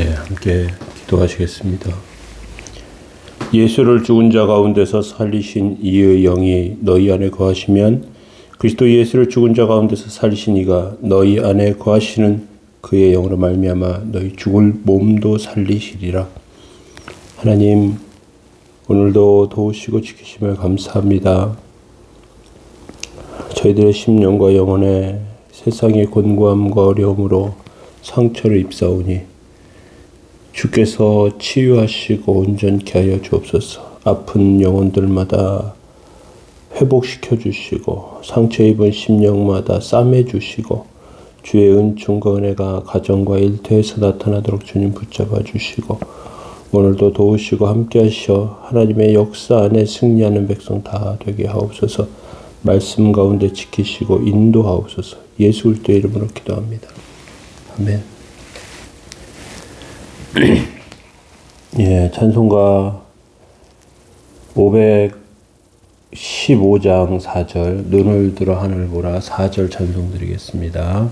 함께 기도하시겠습니다. 예수를 죽은 자 가운데서 살리신 이의 영이 너희 안에 거하시면 그리스도 예수를 죽은 자 가운데서 살리신 이가 너희 안에 거하시는 그의 영으로 말미암아 너희 죽을 몸도 살리시리라. 하나님, 오늘도 도우시고 지키심을 감사합니다. 저희들의 심령과 영혼에 세상의 곤고함과 어려움으로 상처를 입사오니 주께서 치유하시고 온전케 하여 주옵소서. 아픈 영혼들마다 회복시켜 주시고 상처 입은 심령마다 싸매 주시고 주의 은총과 은혜가 가정과 일터에서 나타나도록 주님 붙잡아 주시고 오늘도 도우시고 함께 하시어 하나님의 역사 안에 승리하는 백성 다 되게 하옵소서. 말씀 가운데 지키시고 인도하옵소서. 예수 그리스도의 이름으로 기도합니다. 아멘. 찬송가 515장 4절 눈을 들어 하늘 보라 4절 찬송 드리겠습니다.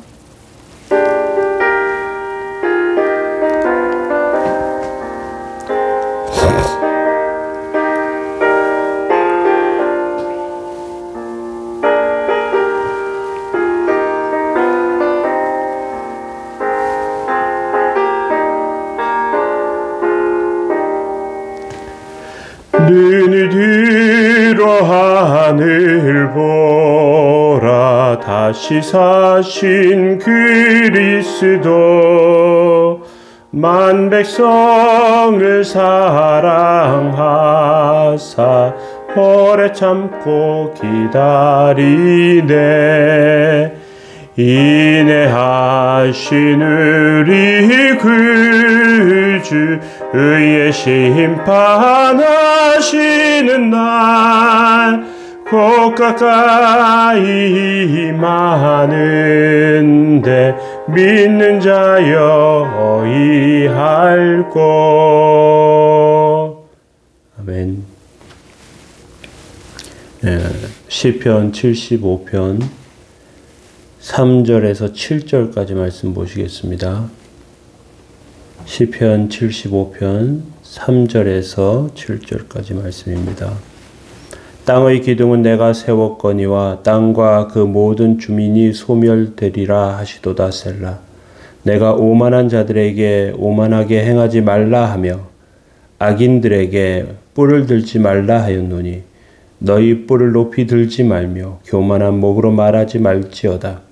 눈을 들어 하늘 보라 다시 사신 그리스도 만 백성을 사랑하사 오래 참고 기다리네. 인내하신 우리 구주 의의 심판하시는 날 곧 가까이 많은데 믿는 자여 어이할꼬. 아멘. 시편 75편 3절에서 7절까지 말씀 보시겠습니다. 시편 75편 3절에서 7절까지 말씀입니다. 땅의 기둥은 내가 세웠거니와 땅과 그 모든 주민이 소멸되리라 하시도다 셀라. 내가 오만한 자들에게 오만하게 행하지 말라 하며 악인들에게 뿔을 들지 말라 하였노니 너희 뿔을 높이 들지 말며 교만한 목으로 말하지 말지어다.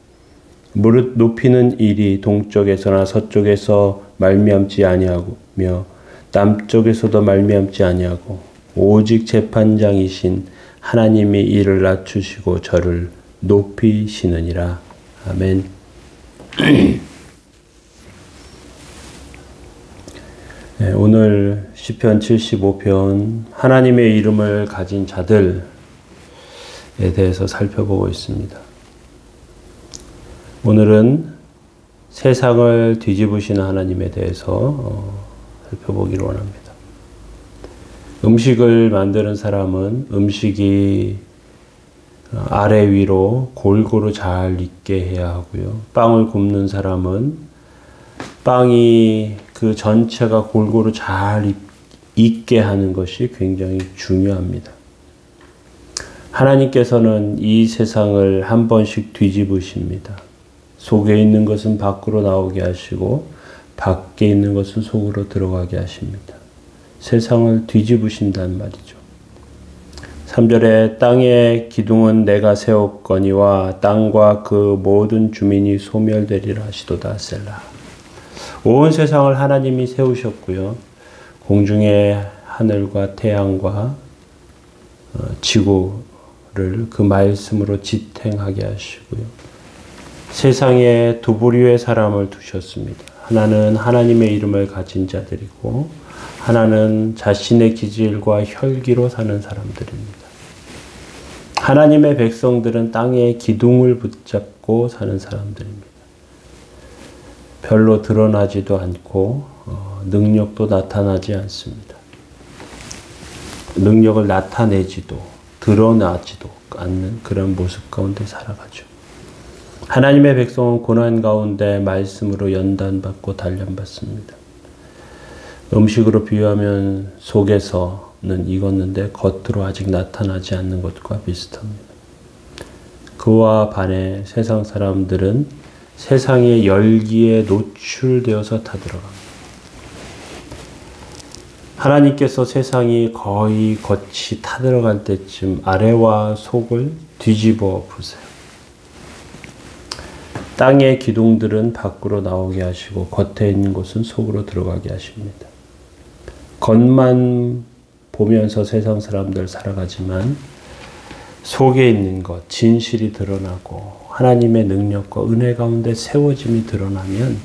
무릇 높이는 일이 동쪽에서나 서쪽에서 말미암지 아니하며 남쪽에서도 말미암지 아니하고 오직 재판장이신 하나님이 이를 낮추시고 저를 높이시느니라. 아멘. 오늘 시편 75편 하나님의 이름을 가진 자들에 대해서 살펴보고 있습니다. 오늘은 세상을 뒤집으시는 하나님에 대해서 살펴보기를 원합니다. 음식을 만드는 사람은 음식이 아래 위로 골고루 잘 익게 해야 하고요. 빵을 굽는 사람은 빵이 그 전체가 골고루 잘 익게 하는 것이 굉장히 중요합니다. 하나님께서는 이 세상을 한 번씩 뒤집으십니다. 속에 있는 것은 밖으로 나오게 하시고 밖에 있는 것은 속으로 들어가게 하십니다. 세상을 뒤집으신다는 말이죠. 3절에 땅의 기둥은 내가 세웠거니와 땅과 그 모든 주민이 소멸되리라 하시도다 셀라. 온 세상을 하나님이 세우셨고요. 공중의 하늘과 태양과 지구를 그 말씀으로 지탱하게 하시고요. 세상에 두 부류의 사람을 두셨습니다. 하나는 하나님의 이름을 가진 자들이고 하나는 자신의 기질과 혈기로 사는 사람들입니다. 하나님의 백성들은 땅의 기둥을 붙잡고 사는 사람들입니다. 별로 드러나지도 않고 능력도 나타나지 않습니다. 능력을 나타내지도 드러나지도 않는 그런 모습 가운데 살아가죠. 하나님의 백성은 고난 가운데 말씀으로 연단받고 단련받습니다. 음식으로 비유하면 속에서는 익었는데 겉으로 아직 나타나지 않는 것과 비슷합니다. 그와 반해 세상 사람들은 세상의 열기에 노출되어서 타들어갑니다. 하나님께서 세상이 거의 겉이 타들어갈 때쯤 아래와 속을 뒤집어 보세요. 땅의 기둥들은 밖으로 나오게 하시고 겉에 있는 곳은 속으로 들어가게 하십니다. 겉만 보면서 세상 사람들 살아가지만 속에 있는 것, 진실이 드러나고 하나님의 능력과 은혜 가운데 세워짐이 드러나면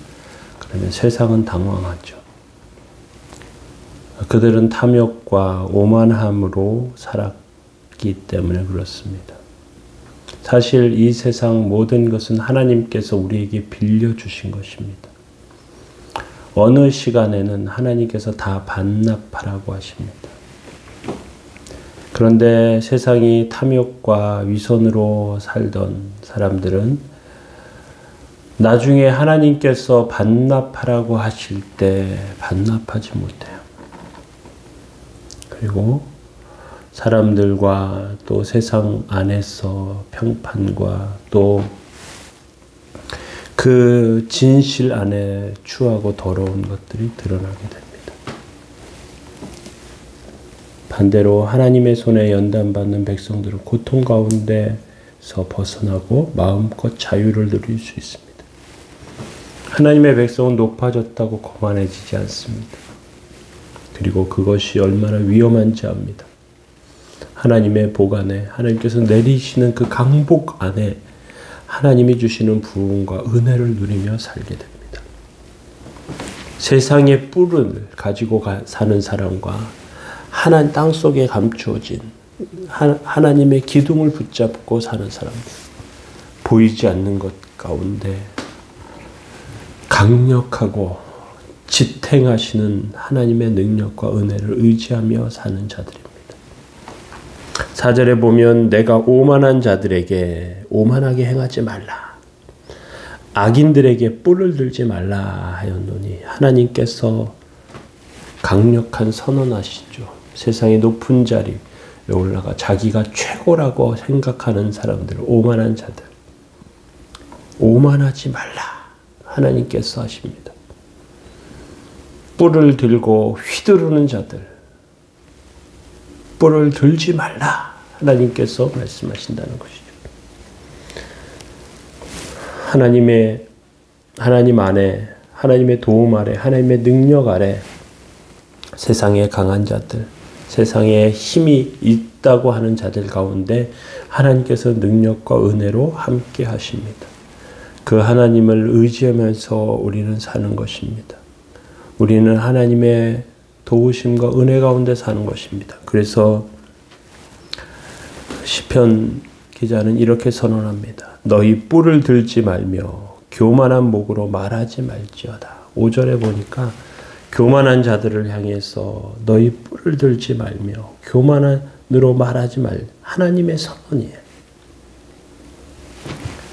그러면 세상은 당황하죠. 그들은 탐욕과 오만함으로 살았기 때문에 그렇습니다. 사실 이 세상 모든 것은 하나님께서 우리에게 빌려주신 것입니다. 어느 시간에는 하나님께서 다 반납하라고 하십니다. 그런데 세상이 탐욕과 위선으로 살던 사람들은 나중에 하나님께서 반납하라고 하실 때 반납하지 못해요. 그리고 사람들과 또 세상 안에서 평판과 또 그 진실 안에 추하고 더러운 것들이 드러나게 됩니다. 반대로 하나님의 손에 연단받는 백성들은 고통 가운데서 벗어나고 마음껏 자유를 누릴 수 있습니다. 하나님의 백성은 높아졌다고 거만해지지 않습니다. 그리고 그것이 얼마나 위험한지 압니다. 하나님의 복 안에 하나님께서 내리시는 그 강복 안에 하나님이 주시는 부흥과 은혜를 누리며 살게 됩니다. 세상의 뿔을 가지고 사는 사람과 하나님 땅 속에 감추어진 하나님의 기둥을 붙잡고 사는 사람들, 보이지 않는 것 가운데 강력하고 지탱하시는 하나님의 능력과 은혜를 의지하며 사는 자들입니다. 4절에 보면 내가 오만한 자들에게 오만하게 행하지 말라. 악인들에게 뿔을 들지 말라 하였노니 하나님께서 강력한 선언하시죠. 세상의 높은 자리에 올라가 자기가 최고라고 생각하는 사람들, 오만한 자들. 오만하지 말라. 하나님께서 하십니다. 뿔을 들고 휘두르는 자들. 뿔을 들지 말라. 하나님께서 말씀하신다는 것이죠. 하나님 안에, 하나님의 도움 아래, 하나님의 능력 아래 세상에 강한 자들, 세상에 힘이 있다고 하는 자들 가운데 하나님께서 능력과 은혜로 함께 하십니다. 그 하나님을 의지하면서 우리는 사는 것입니다. 우리는 하나님의 도우심과 은혜 가운데 사는 것입니다. 그래서 시편 기자는 이렇게 선언합니다. 너희 뿔을 들지 말며 교만한 목으로 말하지 말지어다. 5절에 보니까 교만한 자들을 향해서 너희 뿔을 들지 말며 교만으로 말하지 말. 하나님의 선언이에요.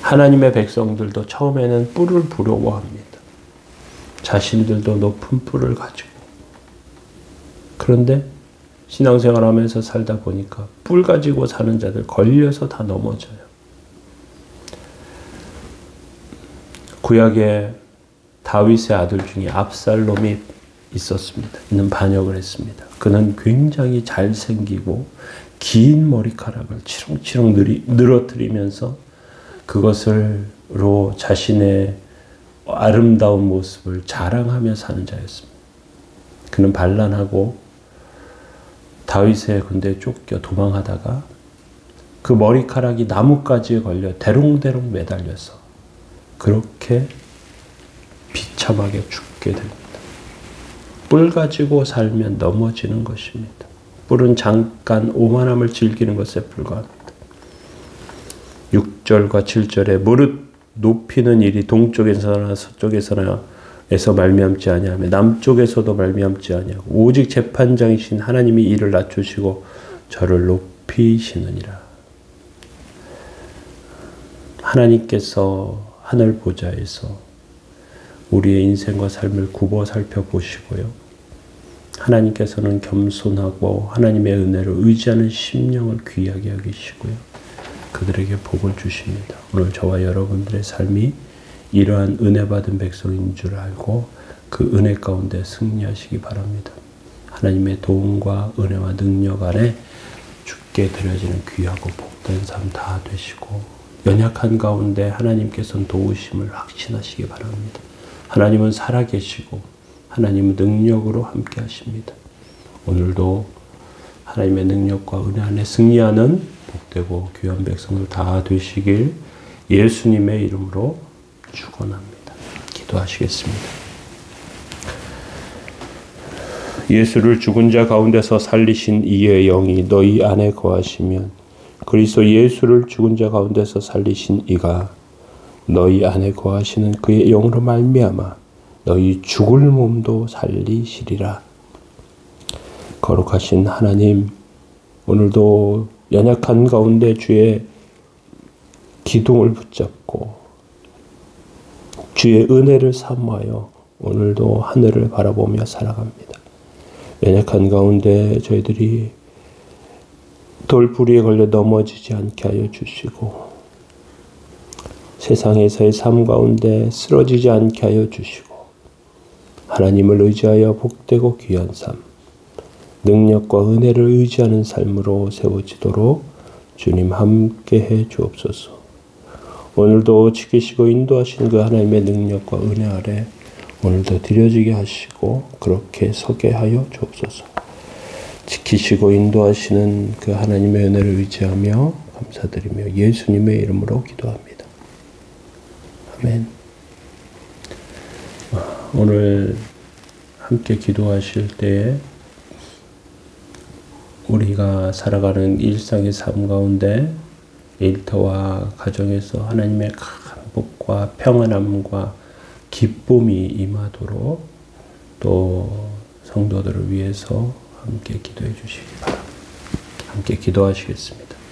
하나님의 백성들도 처음에는 뿔을 부러워합니다. 자신들도 높은 뿔을 가지고. 그런데 신앙생활하면서 살다 보니까 뿔 가지고 사는 자들 걸려서 다 넘어져요. 구약에 다윗의 아들 중에 압살롬이 있었습니다. 이는 반역을 했습니다. 그는 굉장히 잘생기고 긴 머리카락을 치렁치렁 늘어뜨리면서 그것으로 자신의 아름다운 모습을 자랑하며 사는 자였습니다. 그는 반란하고 다윗의 군대에 쫓겨 도망하다가 그 머리카락이 나뭇가지에 걸려 대롱대롱 매달려서 그렇게 비참하게 죽게 됩니다. 뿔 가지고 살면 넘어지는 것입니다. 뿔은 잠깐 오만함을 즐기는 것에 불과합니다. 6절과 7절에 무릇 높이는 일이 동쪽에서나 서쪽에서나 에서 말미암지 아니하며 남쪽에서도 말미암지 아니하고 오직 재판장이신 하나님이 이를 낮추시고 저를 높이시느니라. 하나님께서 하늘 보좌에서 우리의 인생과 삶을 굽어 살펴보시고요. 하나님께서는 겸손하고 하나님의 은혜를 의지하는 심령을 귀하게 여기시고요. 그들에게 복을 주십니다. 오늘 저와 여러분들의 삶이 이러한 은혜 받은 백성인 줄 알고 그 은혜 가운데 승리하시기 바랍니다. 하나님의 도움과 은혜와 능력 안에 주께 드려지는 귀하고 복된 삶 다 되시고 연약한 가운데 하나님께서는 도우심을 확신하시기 바랍니다. 하나님은 살아계시고 하나님은 능력으로 함께 하십니다. 오늘도 하나님의 능력과 은혜 안에 승리하는 복되고 귀한 백성들 다 되시길 예수님의 이름으로 축원합니다. 기도하시겠습니다. 예수를 죽은 자 가운데서 살리신 이의 영이 너희 안에 거하시면 그리스도 예수를 죽은 자 가운데서 살리신 이가 너희 안에 거하시는 그의 영으로 말미암아 너희 죽을 몸도 살리시리라. 거룩하신 하나님, 오늘도 연약한 가운데 주의 기둥을 붙잡고 주의 은혜를 사모하여 오늘도 하늘을 바라보며 살아갑니다. 연약한 가운데 저희들이 돌부리에 걸려 넘어지지 않게 하여 주시고 세상에서의 삶 가운데 쓰러지지 않게 하여 주시고 하나님을 의지하여 복되고 귀한 삶, 능력과 은혜를 의지하는 삶으로 세워지도록 주님 함께해 주옵소서. 오늘도 지키시고 인도하신 그 하나님의 능력과 은혜 아래 오늘도 드려지게 하시고 그렇게 서게 하여 주옵소서. 지키시고 인도하시는 그 하나님의 은혜를 의지하며 감사드리며 예수님의 이름으로 기도합니다. 아멘. 오늘 함께 기도하실 때에 우리가 살아가는 일상의 삶 가운데 일터와 가정에서 하나님의 큰 복과 평안함과 기쁨이 임하도록 또 성도들을 위해서 함께 기도해 주시기 바랍니다. 함께 기도하시겠습니다.